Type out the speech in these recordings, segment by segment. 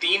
3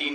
3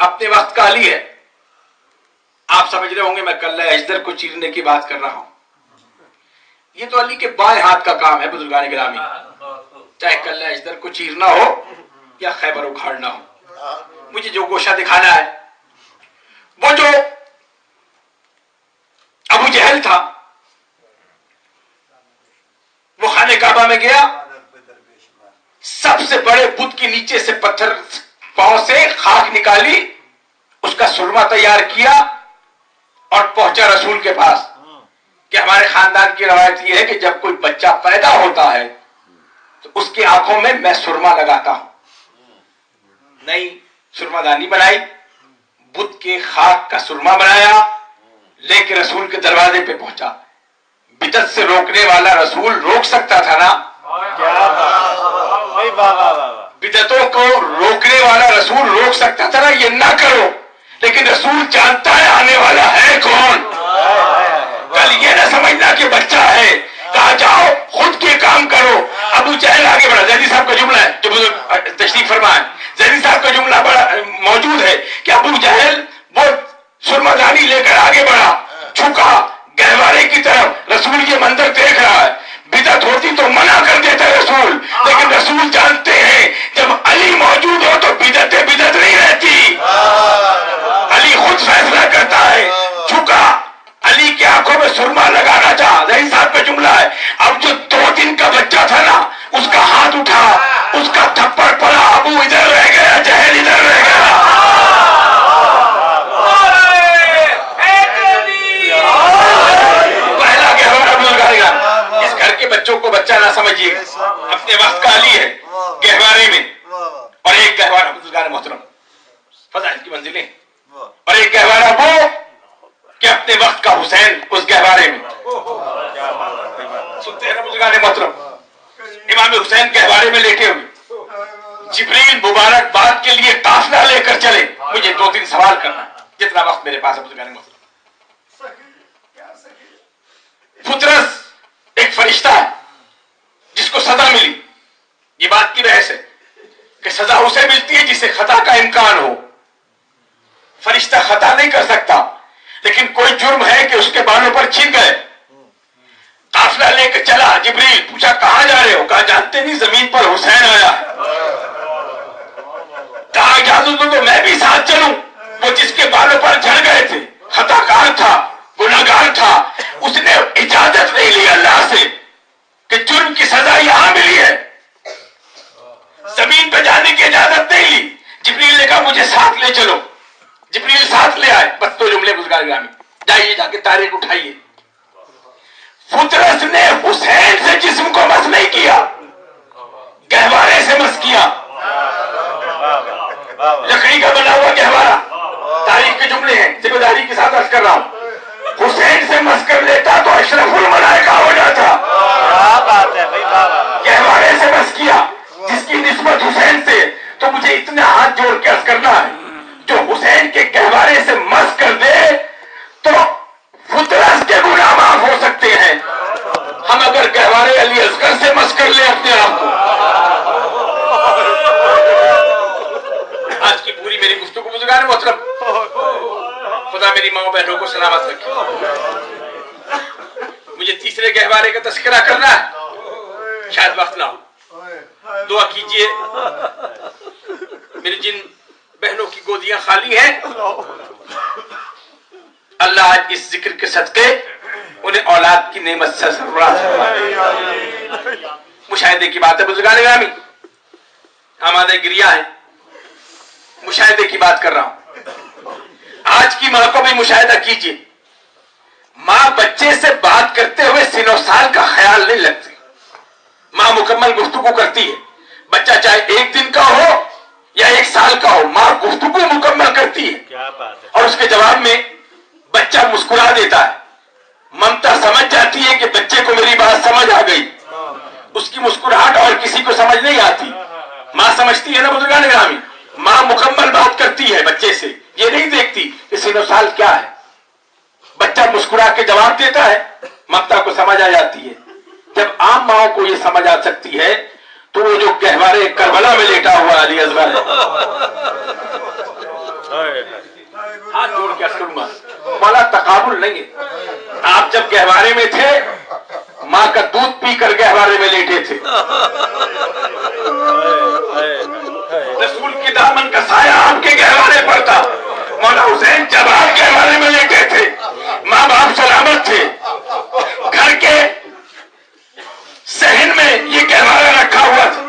اپنے وقت کا علی ہے. آپ سمجھ رہے ہوں گے میں کلہ اجدر کو چیرنے کی بات کر رہا ہوں. یہ تو علی کے بائیں ہاتھ کا کام ہے بزرگان گرامی. چاہے کلہ اجدر کو چیرنا ہو یا خیبر اکھاڑنا ہو. مجھے جو گوشہ دکھانا ہے، وہ جو ابو جہل تھا وہ خانہ کعبہ میں گیا، سب سے بڑے بت کے نیچے سے پتھر پاؤں سے خاک نکالی، اس کا سرما تیار کیا اور پہنچا رسول کے پاس کہ ہمارے خاندان کی روایت یہ ہے کہ جب کوئی بچہ پیدا ہوتا ہے تو اس کی آنکھوں میں میں سرما لگاتا ہوں. نہیں، سرما دانی بنائی، بت کے خاک کا سرما بنایا، لے کے رسول کے دروازے پہ پہنچا. بدعت سے روکنے والا رسول روک سکتا تھا نا؟ بدعتوں کو روکنے والا رسول روک سکتا تھا نا، یہ نہ کرو. لیکن رسول جانتا ہے آنے والا ہے کون. کل یہ نہ سمجھنا کہ بچہ ہے، کہا جاؤ خود کے کام کرو. ابو جہل آگے بڑھا. زیدی صاحب کا جملہ ہے جو تشریف فرمائے، زیدی صاحب کا جملہ بڑا موجود ہے کہ ابو جہل وہ سرما دانی لے کر آگے بڑھا، جھکا گہوارے کی طرف. رسول یہ منظر دیکھ رہا ہے. بدعت ہوتی تو منع کر دیتا رسول، لیکن رسول جانتے ہیں جب علی موجود ہو تو بدعت نہیں رہتی. علی خود فیصلہ کرتا ہے. جھکا، علی کی آنکھوں میں سرما لگانا چاہا. زہیر صاحب کا جملہ ہے. اب جو 2 دن کا بچہ تھا نا، اس کا ہاتھ اٹھا، اس کا تھپڑ پڑا، ابو ادھر رہ گیا، جہل ادھر رہ گیا. پہلا گہوارہ بزرگان، اس گھر کے بچوں کو بچہ نہ سمجھیے، اپنے وقت کا علی ہے گہوارے میں. اور ایک گہوارہ بزرگان محترم فضائل کی منزلیں، اور ایک گہوارہ وہ کہ اپنے وقت کا حسین اس گہوارے میں. سنتے ہیں نا بزرگان محترم، امام حسین گہوارے میں لیٹے ہوئے، جبریل مبارک باد کے لیے قافلہ لے کر چلے. مجھے 2-3 سوال کرنا ہے جتنا وقت میرے پاس ہے بزرگان محترم. فطرس ایک فرشتہ ہے جس کو سزا ملی. یہ بات کی بحث ہے کہ سزا اسے ملتی ہے جسے خطا کا امکان ہو. فرشتہ خطا نہیں کر سکتا، لیکن کوئی جرم ہے کہ اس کے بالوں پر چھن گئے. قافلہ لے کے چلا، جبریل پوچھا کہاں جا رہے ہو؟ کہا جانتے نہیں زمین پر حسین آیا ہے. کہا اجازت دو تو میں بھی ساتھ چلوں. وہ جس کے بالوں پر جھڑ گئے تھے خطا کار تھا، گناہگار تھا، اس نے اجازت نہیں لی اللہ سے کہ جرم کی سزا یہاں ملی ہے، زمین پہ جانے کی اجازت نہیں لی. جبریل نے کہا مجھے ساتھ لے چلو. جبریل ساتھ لے آئے. بس 2 جملے بزرگان گرامی، جائیے جا کے تاریخ اٹھائیے. فطرس نے حسین سے جسم کو مس نہیں کیا، گہوارے سے مس کیا. لکڑی کا بنا ہوا گہوارہ، تاریخ کے جملے ہیں، ذمہ داری کے ساتھ عرض کر رہا ہوں. حسین سے مس کر لیتا تو اشرف الملائکہ ہو جاتا. گہوارے سے مس کیا جس کی نسبت حسین سے. تو مجھے اتنا ہاتھ جوڑ کے عرض کرنا ہے، جو حسین کے گہوارے سے مس کر دے تو فطرس کے گناہ معاف ہو سکتے ہیں. ہم اگر گہوارے علی اصغر سے مس کر لیں اپنے آپ کو. آج کی پوری میری گفتگو بزرگان محترم، خدا میری ماں بہنوں کو سلامت رکھے. مجھے تیسرے گہوارے کا تذکرہ کرنا ہے، شاید وقت نہ ہو. دعا کیجئے میری جن بہنوں کی گودیاں خالی ہیں، اللہ آج اس ذکر کے صدقے انہیں اولاد کی نعمت سے سرفراز فرمائے. مشاہدے کی بات ہے بزرگان گرامی، آمادہ گریہ ہے، مشاہدے کی بات کر رہا ہوں. آج کی ماں کو بھی مشاہدہ کیجئے. ماں بچے سے بات کرتے ہوئے سن و سال کا خیال نہیں رکھتی. ماں مکمل گفتگو کرتی ہے، بچہ چاہے 1 دن کا ہو یا 1 سال کا ہو، ماں گفتگو مکمل کرتی ہے. اور اس کے جواب میں بچہ مسکرا دیتا ہے. ممتا سمجھ جاتی ہے کہ بچے کو میری بات سمجھ آ گئی. اس کی مسکراہٹ اور کسی کو سمجھ نہیں آتی. ماں سمجھتی ہے نا بزرگان گرامی، ماں مکمل بات کرتی ہے بچے سے، یہ نہیں دیکھتی کہ سن و سال کیا ہے. بچہ مسکرا کے جواب دیتا ہے، ممتا کو سمجھ آ جاتی ہے. جب عام ماؤں کو یہ سمجھ آ سکتی ہے تو وہ جو گہوارے کربلا میں لیٹا ہوا علی اصغر ہے، ہاتھ جوڑ کے عرض کروں گا مولا تقابل نہیں ہے. آپ جب گہوارے میں تھے ماں کا دودھ پی کر گہوارے میں لیٹے تھے. رسول کی دامن کا سایہ آپ کے گہوارے پر تھا. مولا حسین جب آپ گہوارے میں لیٹے تھے ماں باپ سلامت تھے. گھر کے صحن میں یہ گہوارہ رکھا ہوا تھا.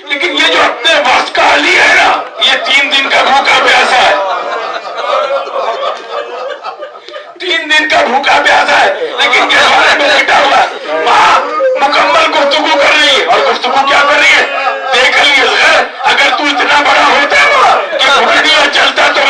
لیکن یہ جو اپنے وقت کا علی ہے نا یہ 3 دن کا بھوکا پیاسا ہے. 3 دن کا بھوکا پیاسا ہے لیکن گہوارے میں لیٹا ہوا ہے. ماں مکمل گفتگو کر رہی ہے. اور گفتگو کیا کر رہی ہے؟ دیکھ لیے اگر تو اتنا بڑا ہوتا ہے کہ گھڑیاں چلتا تو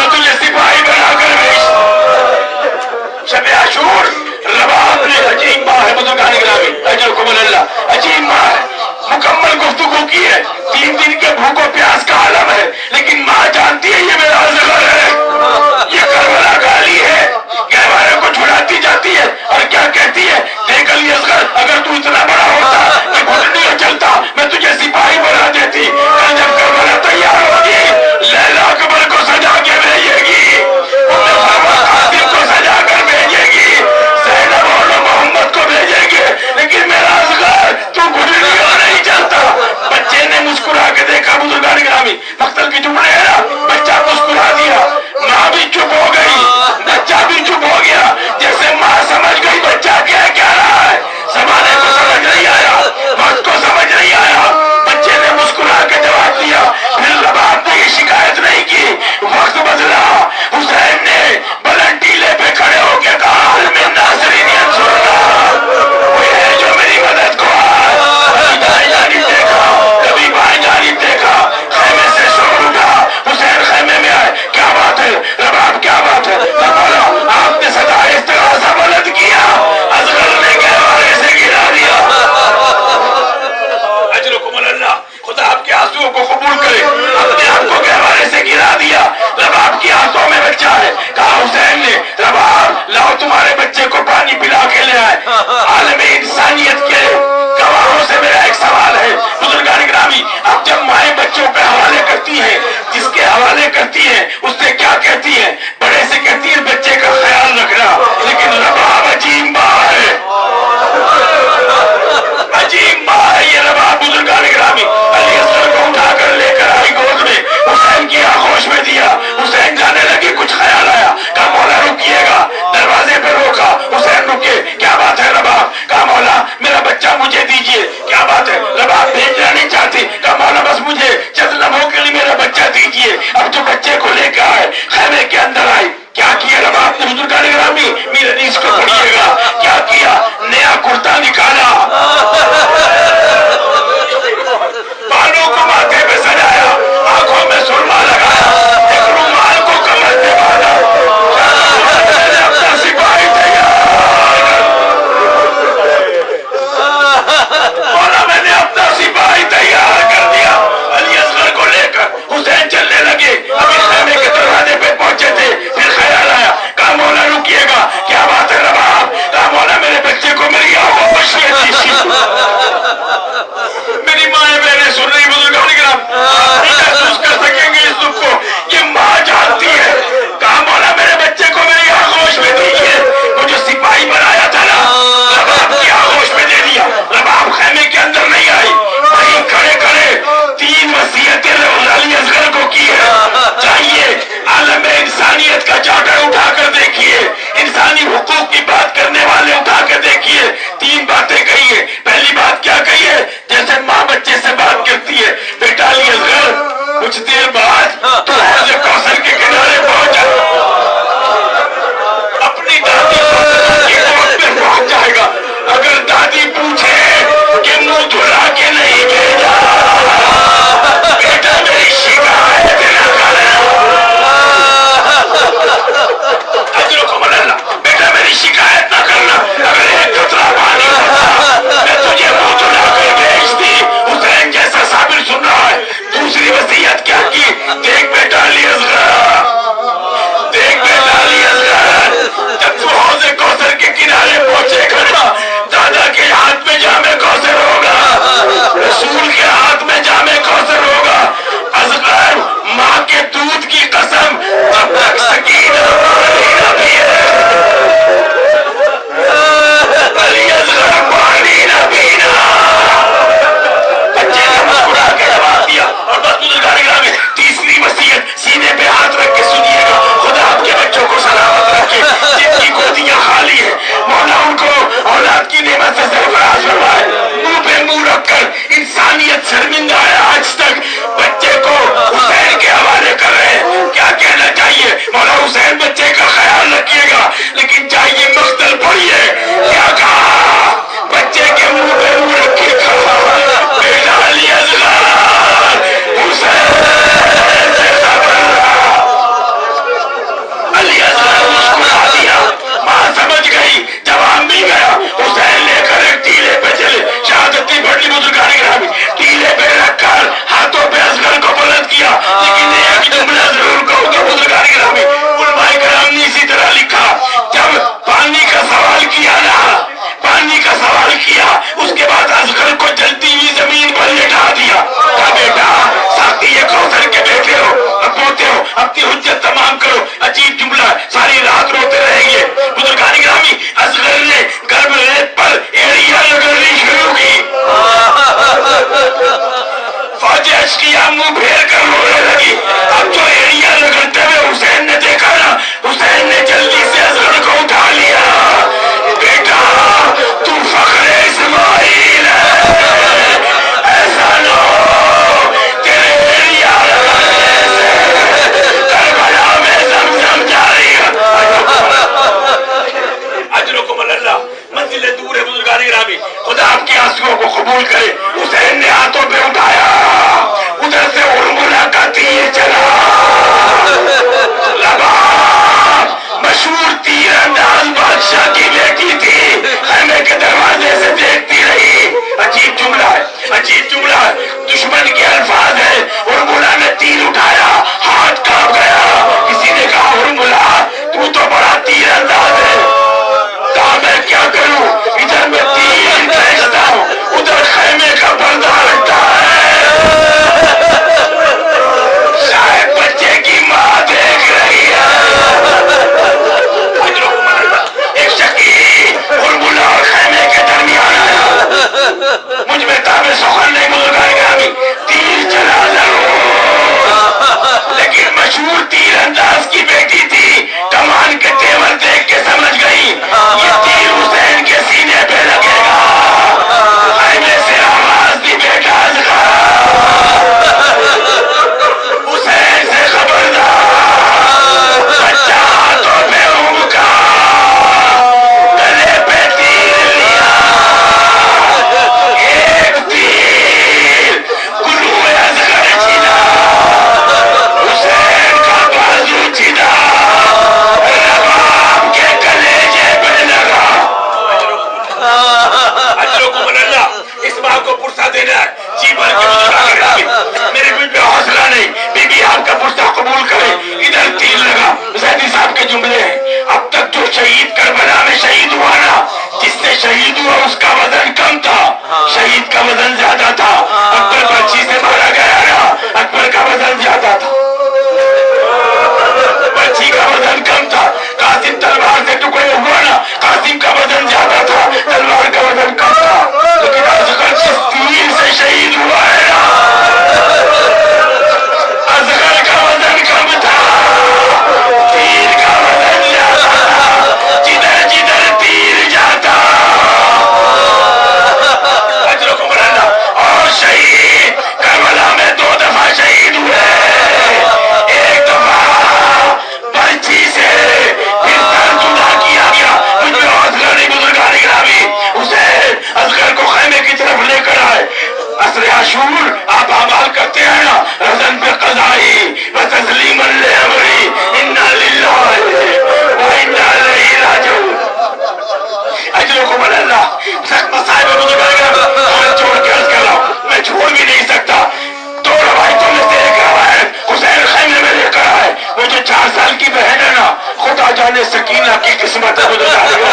اللہ نے سکینہ کی قسمت بدل ڈالی